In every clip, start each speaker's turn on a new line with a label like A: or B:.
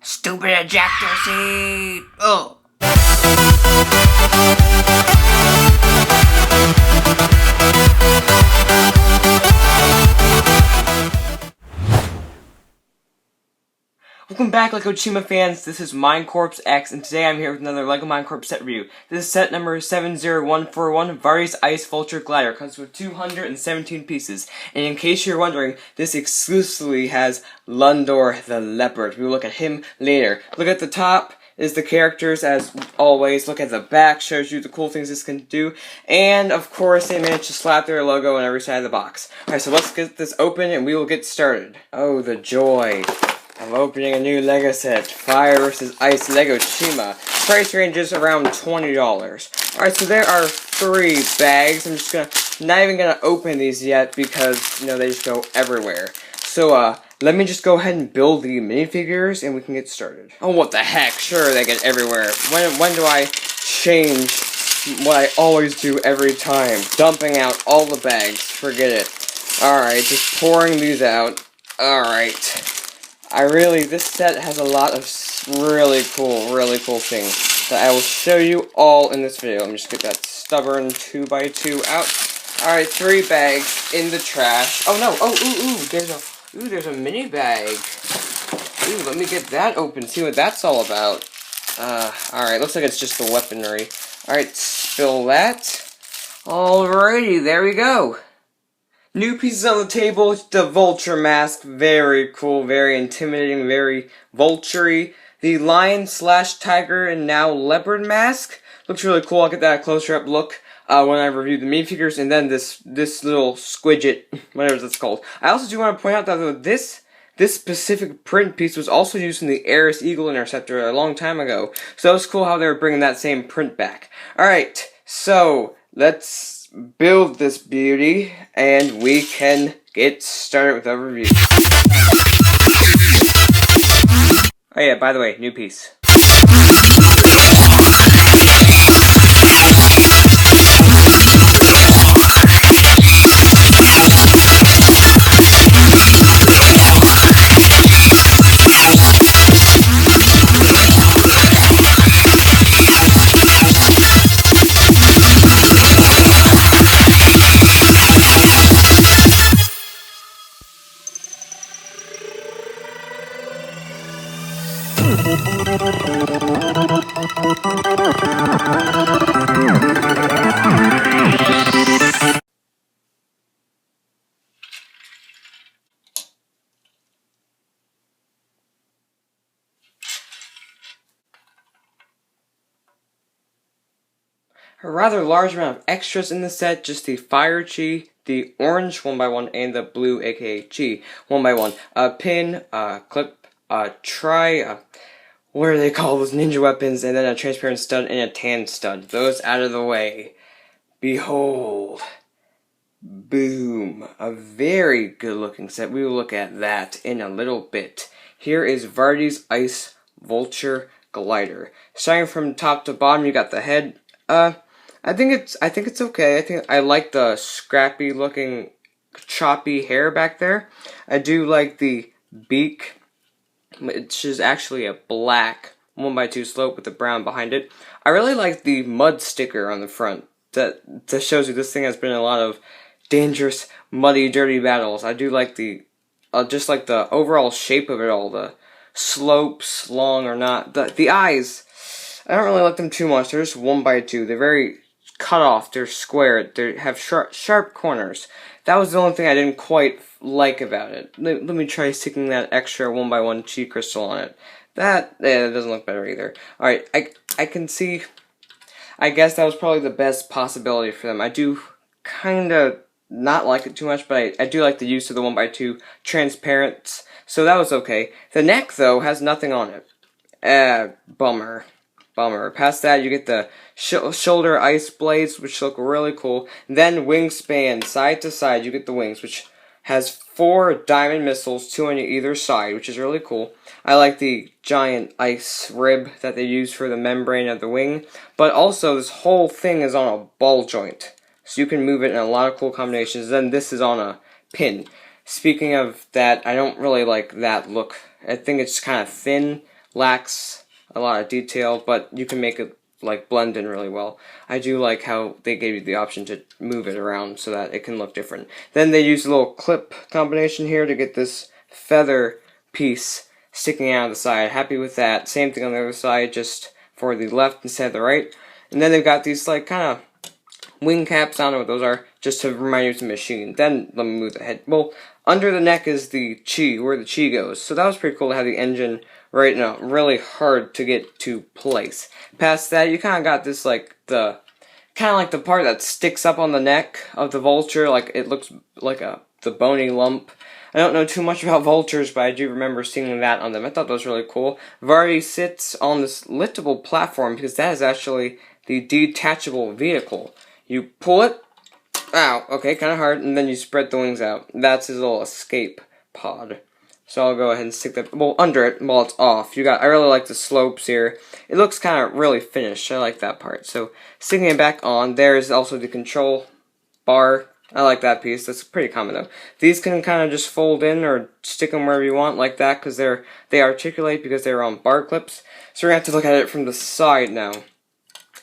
A: Stupid ejector seat! Ugh! Welcome back, LEGO Chima fans. This is Minecorp's X, and today I'm here with another LEGO Minecorp set review. This is set number 70141, Vardy's Ice Vulture Glider. Comes with 217 pieces. And in case you're wondering, this exclusively has Lundor the Leopard. We will look at him later. Look at the top is the characters as always. Look at the back, shows you the cool things this can do. And of course, they managed to slap their logo on every side of the box. Alright, so let's get this open and we will get started. Oh, the joy. I'm opening a new LEGO set, Fire vs. Ice LEGO Chima. Price range is around $20. Alright, so there are 3 bags. I'm just not even gonna open these yet because, you know, they just go everywhere. So, let me just go ahead and build the minifigures and we can get started. Oh, what the heck, sure, they get everywhere. When do I change what I always do every time? Dumping out all the bags, forget it. Alright, just pouring these out. Alright. This set has a lot of really cool things that I will show you all in this video. Let me just get that stubborn 2x2 out. Alright, 3 bags in the trash. Oh no, there's a mini bag. Ooh, let me get that open, see what that's all about. Alright, looks like it's just the weaponry. Alright, spill that. Alrighty, there we go. New pieces on the table, the Vulture mask, very cool, very intimidating, very vulture-y. The lion slash tiger and now leopard mask, looks really cool. I'll get that closer up look when I review the minifigures, and then this little squidget, whatever that's called. I also do want to point out that this specific print piece was also used in the Ares Eagle Interceptor a long time ago, so it's cool how they were bringing that same print back. Alright, so let's build this beauty, and we can get started with our review. Oh yeah, by the way, new piece. A rather large amount of extras in the set, just the fire chi, the orange 1x1, and the blue aka chi 1x1. A pin, a clip, a try, what are they called, those ninja weapons, and then a transparent stud and a tan stud. Those out of the way. Behold. Boom. A very good looking set. We will look at that in a little bit. Here is Vardy's Ice Vulture Glider. Starting from top to bottom, you got the head. I think it's okay. I like the scrappy looking choppy hair back there. I do like the beak, which is actually a black 1x2 slope with the brown behind it. I really like the mud sticker on the front. That shows you this thing has been in a lot of dangerous, muddy, dirty battles. I do like the just like the overall shape of it all. The slopes, long or not. The eyes, I don't really like them too much. They're just 1x2. They're very cut off. They're square. They have sharp corners. That was the only thing I didn't quite like about it. Let me try sticking that extra 1x1 chi crystal on it. That doesn't look better either. Alright, I can see, I guess that was probably the best possibility for them. I do kinda not like it too much, but I do like the use of the 1x2 transparents, so that was okay. The neck, though, has nothing on it. Bummer. Past that, you get the shoulder ice blades, which look really cool. Then wingspan, side to side, you get the wings, which has 4 diamond missiles, 2 on either side, which is really cool. I like the giant ice rib that they use for the membrane of the wing, but also this whole thing is on a ball joint, so you can move it in a lot of cool combinations. Then this is on a pin. Speaking of that, I don't really like that look. I think it's kind of thin, lacks a lot of detail, but you can make it like blend in really well. I do like how they gave you the option to move it around so that it can look different. Then they use a little clip combination here to get this feather piece sticking out of the side. Happy with that. Same thing on the other side, just for the left instead of the right. And then they've got these like kind of wing caps. I don't know what those are, just to remind you of the machine. Then let me move the head. Well, under the neck is the chi, where the chi goes. So that was pretty cool to have the engine right now. Really hard to get to place. Past that, you kind of got this like the part that sticks up on the neck of the Vulture. Like it looks like the bony lump. I don't know too much about Vultures, but I do remember seeing that on them. I thought that was really cool. Vardy sits on this liftable platform because that is actually the detachable vehicle. You pull it, ow, okay, kind of hard, and then you spread the wings out. That's his little escape pod. So I'll go ahead and stick that, well, under it while it's off. I really like the slopes here. It looks kind of really finished. I like that part. So sticking it back on, there's also the control bar. I like that piece. That's pretty common though. These can kind of just fold in or stick them wherever you want like that because they articulate because they're on bar clips. So we're gonna have to look at it from the side now.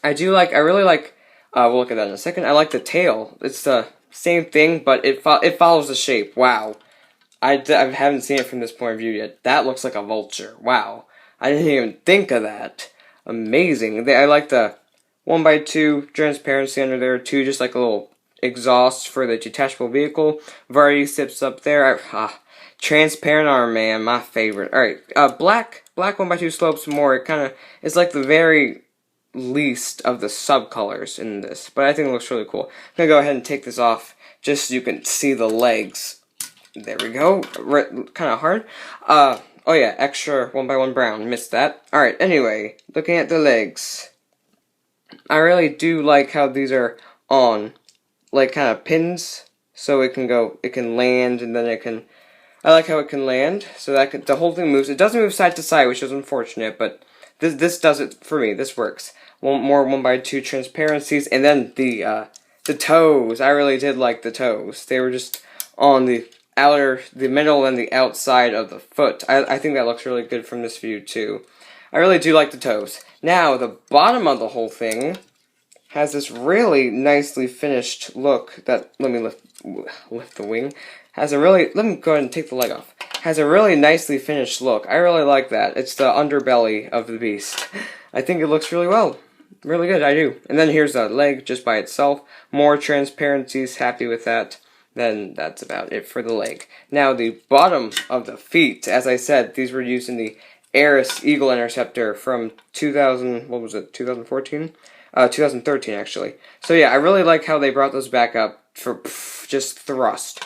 A: I really like. We'll look at that in a second. I like the tail. It's the same thing, but it follows the shape. Wow. I haven't seen it from this point of view yet. That looks like a Vulture. Wow. I didn't even think of that. Amazing. I like the 1x2 transparency under there too, just like a little exhaust for the detachable vehicle. Vardy sits up there. Transparent arm, man, my favorite. Alright, black 1x2 slopes more. It kind of is like the very least of the subcolors in this, but I think it looks really cool. I'm gonna go ahead and take this off just so you can see the legs. There we go. Kind of hard. Oh yeah, extra 1x1 brown. Missed that. Alright, anyway, looking at the legs. I really do like how these are on, like, kind of pins, so it can land, and then I like how it can land, so that the whole thing moves. It doesn't move side to side, which is unfortunate, but this does it for me. This works. More 1x2 transparencies, and then the toes. I really did like the toes. They were just on the middle and the outside of the foot. I think that looks really good from this view too. I really do like the toes. Now, the bottom of the whole thing has this really nicely finished look that, let me lift the wing, let me go ahead and take the leg off. Has a really nicely finished look. I really like that. It's the underbelly of the beast. I think it looks really well. Really good, I do. And then here's the leg just by itself. More transparencies, happy with that. Then that's about it for the leg. Now the bottom of the feet, as I said, these were used in the Aris Eagle Interceptor from 2014? 2013 actually. So yeah, I really like how they brought those back up for just thrust.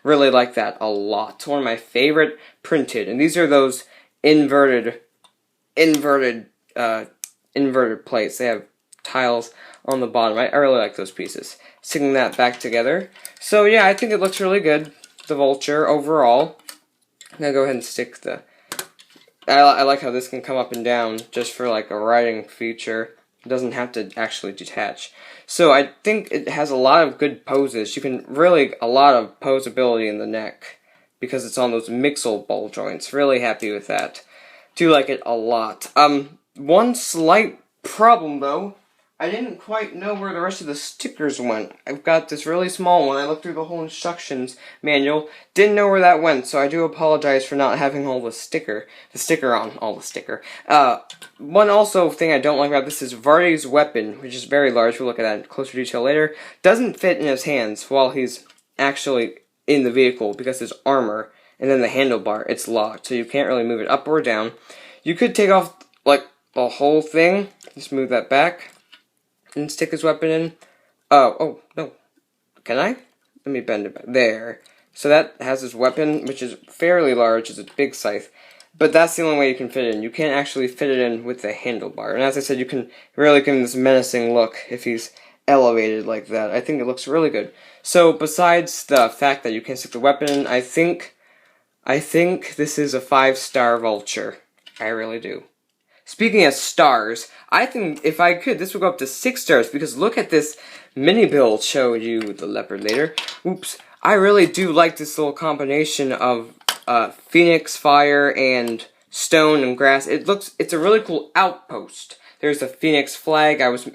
A: Really like that a lot. One of my favorite printed, and these are those inverted plates. They have tiles on the bottom. I really like those pieces. Sticking that back together. So yeah, I think it looks really good. The Vulture overall. I'm gonna go ahead and stick the. I like how this can come up and down just for like a riding feature. It doesn't have to actually detach. So I think it has a lot of good poses. You can a lot of posability in the neck because it's on those mixel ball joints. Really happy with that. Do like it a lot. One slight problem though. I didn't quite know where the rest of the stickers went. I've got this really small one. I looked through the whole instructions manual. Didn't know where that went, so I do apologize for not having the sticker on all the sticker. One also thing I don't like about this is Vardy's weapon, which is very large. We'll look at that in closer detail later. Doesn't fit in his hands while he's actually in the vehicle because his armor and then the handlebar, it's locked, so you can't really move it up or down. You could take off like the whole thing. Just move that back. And stick his weapon in. Oh, no. Can I? Let me bend it back. There. So that has his weapon, which is fairly large. It's a big scythe. But that's the only way you can fit it in. You can't actually fit it in with the handlebar. And as I said, you can really give him this menacing look if he's elevated like that. I think it looks really good. So besides the fact that you can stick the weapon in, I think this is a 5-star Vulture. I really do. Speaking of stars, I think if I could, this would go up to 6 stars, because look at this mini build. Show you the leopard later. Oops. I really do like this little combination of Phoenix Fire and stone and grass. It's a really cool outpost. There's a phoenix flag. I was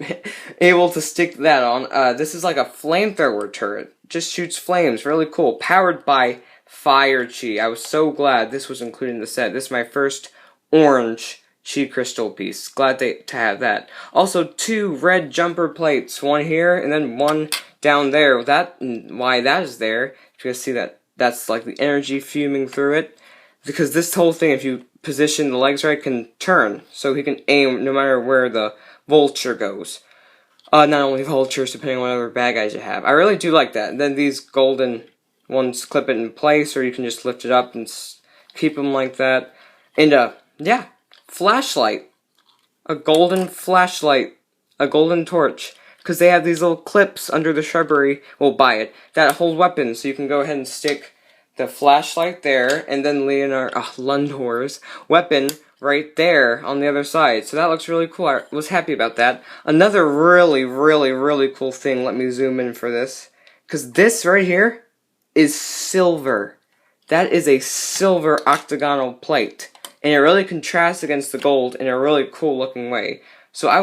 A: able to stick that on. This is like a flamethrower turret. Just shoots flames. Really cool. Powered by fire chi. I was so glad this was included in the set. This is my first orange chi crystal piece. Glad to have that. Also, 2 red jumper plates. One here and then one down there. Why that is there, you can see that's like the energy fuming through it. Because this whole thing, if you position the legs right, can turn. So he can aim no matter where the Vulture goes. Not only Vultures, depending on what other bad guys you have. I really do like that. And then these golden ones clip it in place, or you can just lift it up and keep them like that. And, yeah, flashlight. A golden flashlight. A golden torch. Because they have these little clips under the shrubbery, well, by it, that hold weapons. So you can go ahead and stick the flashlight there, and then Lundor's weapon right there on the other side. So that looks really cool. I was happy about that. Another really, really, really cool thing, let me zoom in for this. Because this right here is silver. That is a silver octagonal plate. And it really contrasts against the gold in a really cool looking way. So I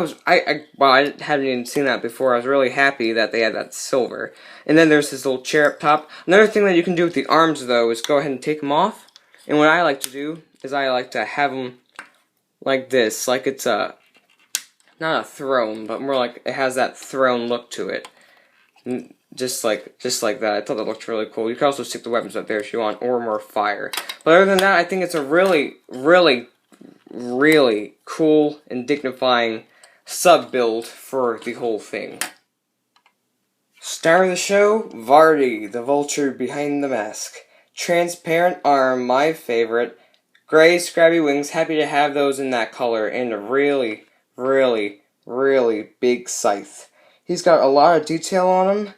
A: hadn't even seen that before. I was really happy that they had that silver. And then there's this little chair up top. Another thing that you can do with the arms, though, is go ahead and take them off. And what I like to do is I like to have them like this. Like it's not a throne, but more like it has that throne look to it. Just like that. I thought that looked really cool. You can also stick the weapons up there if you want, or more fire. But other than that, I think it's a really, really, really cool and dignifying sub-build for the whole thing. Star of the show, Vardy, the vulture behind the mask. Transparent arm, my favorite. Gray scrabby wings, happy to have those in that color. And a really, really, really big scythe. He's got a lot of detail on him.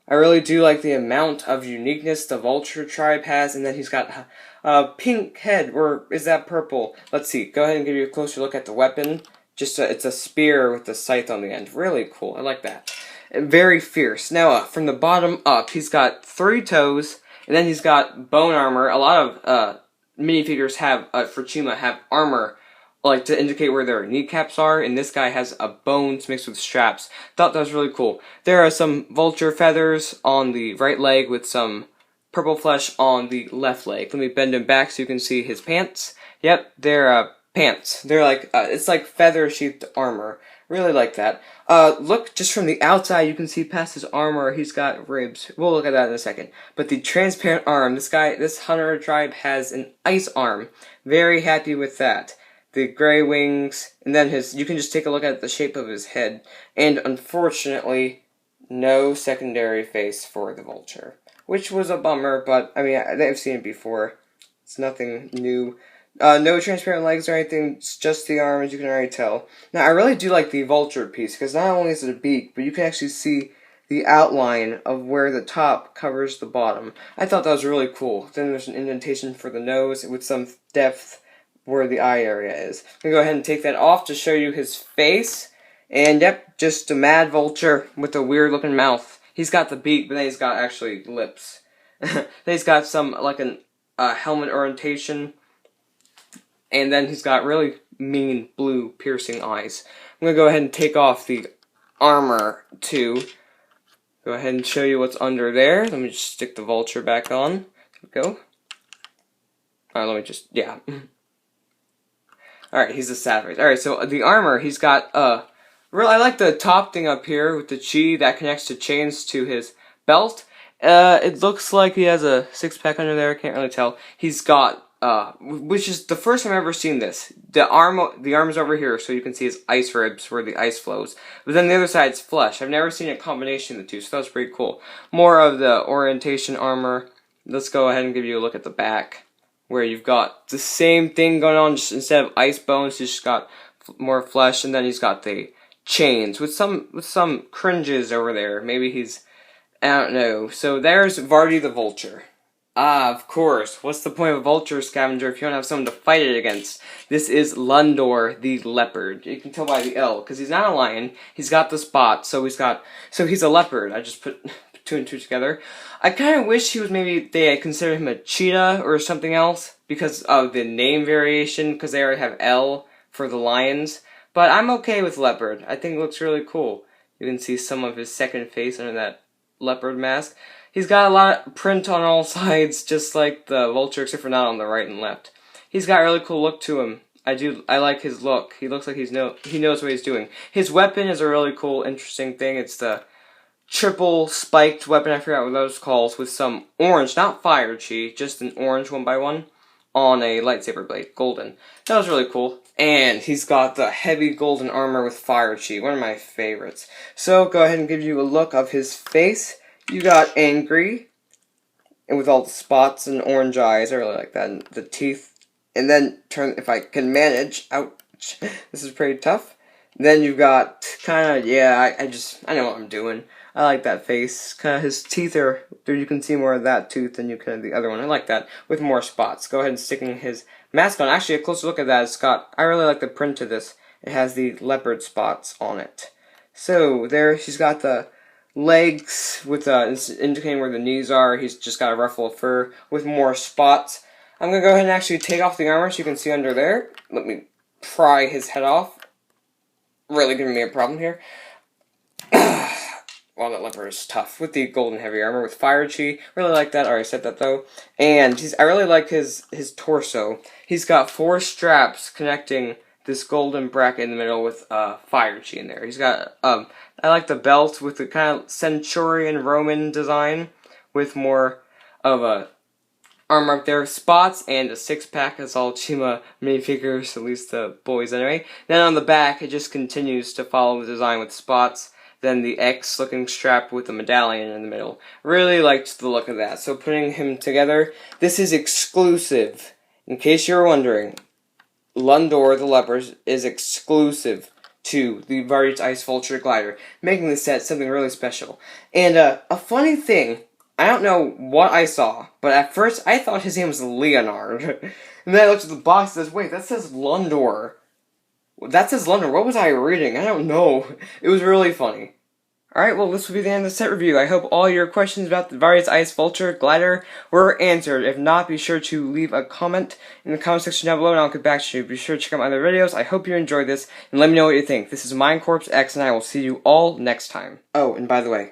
A: I really do like the amount of uniqueness the Vulture tribe has, and then he's got a pink head, or is that purple? Let's see, go ahead and give you a closer look at the weapon. It's a spear with the scythe on the end. Really cool, I like that. And very fierce. Now, from the bottom up, he's got 3 toes, and then he's got bone armor. A lot of minifigures have, for Chima, have armor, like to indicate where their kneecaps are, and this guy has a bones mixed with straps. Thought that was really cool. There are some vulture feathers on the right leg with some purple flesh on the left leg. Let me bend him back so you can see his pants. Yep, they're pants. They're like, it's like feather-sheathed armor. Really like that. Look, just from the outside, you can see past his armor, he's got ribs. We'll look at that in a second. But the transparent arm, this hunter tribe has an ice arm. Very happy with that. The gray wings, and then you can just take a look at the shape of his head. And unfortunately, no secondary face for the vulture. Which was a bummer, but, I mean, I've seen it before. It's nothing new. No transparent legs or anything, it's just the arms, you can already tell. Now, I really do like the vulture piece, because not only is it a beak, but you can actually see the outline of where the top covers the bottom. I thought that was really cool. Then there's an indentation for the nose with some depth where the eye area is. I'm going to go ahead and take that off to show you his face. And yep, just a mad vulture with a weird looking mouth. He's got the beak, but then he's got actually lips. Then he's got some, like a helmet orientation. And then he's got really mean blue piercing eyes. I'm going to go ahead and take off the armor too. Go ahead and show you what's under there. Let me just stick the vulture back on. There we go. Alright, let me just, yeah. Alright, he's a savage. Alright, so the armor, he's got, I like the top thing up here with the chi that connects to chains to his belt. It looks like he has a six-pack under there, I can't really tell. He's got, which is the first time I've ever seen this. The arm's over here, so you can see his ice ribs where the ice flows. But then the other side's flesh. I've never seen a combination of the two, so that's pretty cool. More of the orientation armor. Let's go ahead and give you a look at the back, where you've got the same thing going on, just instead of ice bones, he's just got more flesh, and then he's got the chains with some cringes over there. Maybe he's, I don't know. So there's Vardy the Vulture. Ah, of course. What's the point of a vulture scavenger if you don't have someone to fight it against? This is Lundor the Leopard. You can tell by the L, because he's not a lion. He's got the spots, so he's a leopard. I just put 2 and 2 together. I kind of wish he was they had considered him a cheetah or something else. because of the name variation, because they already have L for the lions. But I'm okay with leopard. I think it looks really cool. You can see some of his second face under that leopard mask. He's got a lot of print on all sides, just like the Vulture, except for not on the right and left. He's got a really cool look to him. I like his look. He looks like he knows what he's doing. His weapon is a really cool, interesting thing. It's the triple spiked weapon, I forgot what those calls, with some orange, not fire chi, just an orange 1x1 on a lightsaber blade, golden. That was really cool. And he's got the heavy golden armor with fire chi, one of my favorites. So go ahead and give you a look of his face. You got angry, and with all the spots and orange eyes, I really like that, and the teeth. And then turn, if I can manage, ouch, this is pretty tough. Then you've got kind of, yeah, I know what I'm doing. I like that face. Kind of his teeth are, you can see more of that tooth than you can of the other one. I like that, with more spots. Go ahead and sticking his mask on. Actually, a closer look at that is I really like the print of this. It has the leopard spots on it. So, there, she's got the legs with indicating where the knees are. He's just got a ruffle of fur with more spots. I'm going to go ahead and actually take off the armor so you can see under there. Let me pry his head off. Really giving me a problem here. Well, that leopard is tough. With the golden heavy armor with fire chi. Really like that. I already said that though. And I really like his torso. He's got 4 straps connecting this golden bracket in the middle with fire chi in there. He's got, I like the belt with the kind of Centurion Roman design with more of a armor up there, spots, and a 6-pack. That's all Chima minifigures, at least the boys anyway. Then on the back, it just continues to follow the design with spots. Then the X-looking strap with the medallion in the middle. Really liked the look of that. So putting him together, this is exclusive. In case you're wondering, Lundor the Leopard is exclusive to the Vardy Ice Vulture glider, making the set something really special. And a funny thing, I don't know what I saw, but at first I thought his name was Leonard. And then I looked at the box and says, wait, that says Lundor. That says London. What was I reading? I don't know. It was really funny. Alright, well, this will be the end of the set review. I hope all your questions about the Vardy Ice Vulture glider were answered. If not, be sure to leave a comment in the comment section down below and I'll get back to you. Be sure to check out my other videos. I hope you enjoyed this, and let me know what you think. This is Minecorp X, and I will see you all next time. Oh, and by the way,